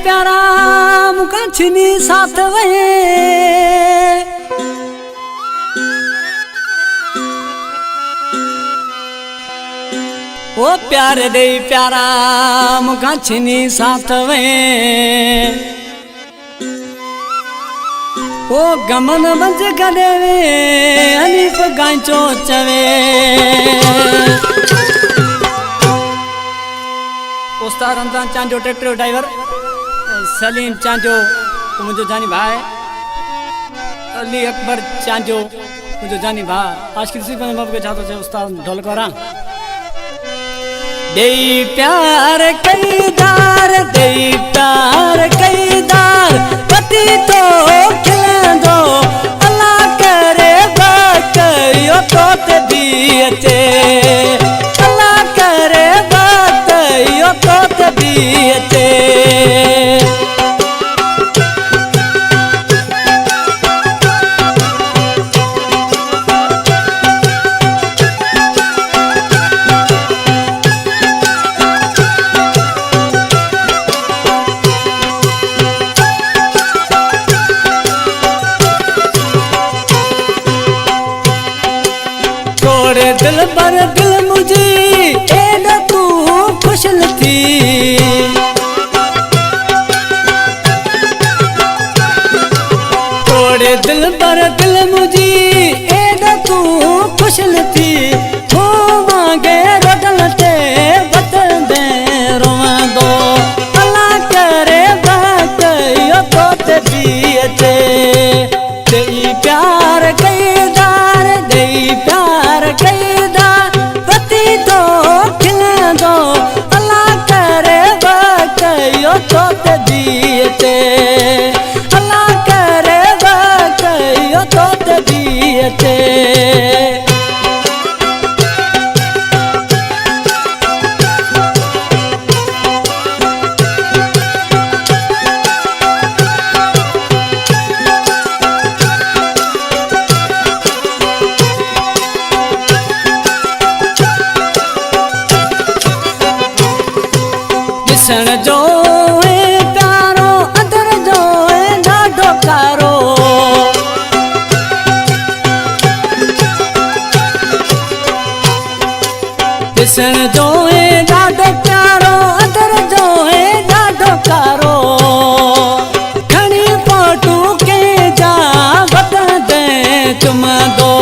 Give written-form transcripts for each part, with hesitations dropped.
प्यारा मुका छिनी साथ वे ओ प्यार दे प्यारा मुका छिनी साथ वे ओ गमन बंज गडे वे हनीफ गांचो चवे उस्ताद रमजान चांजो ट्रैक्टर ड्राइवर सलीम चांजो मुझे जानी भाई अली अकबर चांजो मुझे जानी भाई आज किसी पर बाप के चाहते थे उस्ताद ढोल करा दे प्यार कईदार दे प्यार कईदार पति तो खिला दो अल्लाह करे बकयो तो ते दिए अल्लाह करे बकयो तो ते दिए दिल पर दिल मुझे एड़ा तू खुशल थी थोड़े दिल पर दिल मुझे एड़ा तू खुशल थी हो मांगे रोटल ते बतन दे रोवा दो अल्लाह करे बात यो तो ते दिए ते प्यार कईदार दे प्यार कई तो ते दिए अल्लाह करे बकयो तो ते दिए दिसण जो दिसण जो है ॾाढो प्यारो अंदर जो है ॾाढो कारो खणी फोटू के जा बटन दे चुमा दो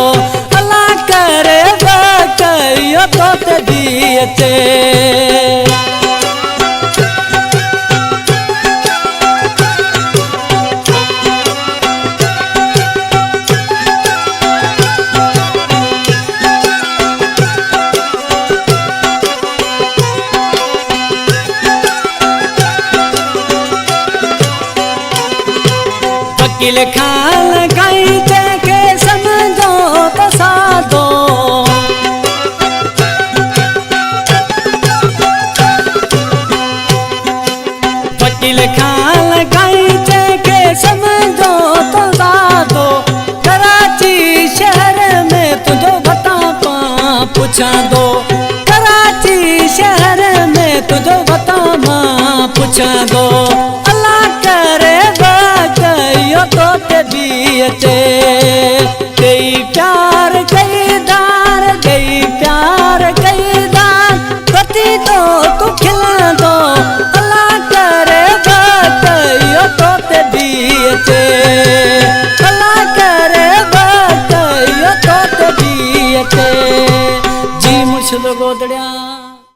अल्लाह करे बकयो तो ते दिए वकील खान गई के समझो तो साधो वकील खान गई के समझो तो साधो कराची शहर में तुझो बता पूछा दो कराची शहर में तुझो बता पूछा दो अल्लाह करे तो ते दिए प्यार कईदार दे प्यार कईदार पति तो तू खिला दो अल्लाह करे बकयो तो ते दिए अल्लाह करे बकयो तो ते दिए जी मुर्शिद गोदड़िया।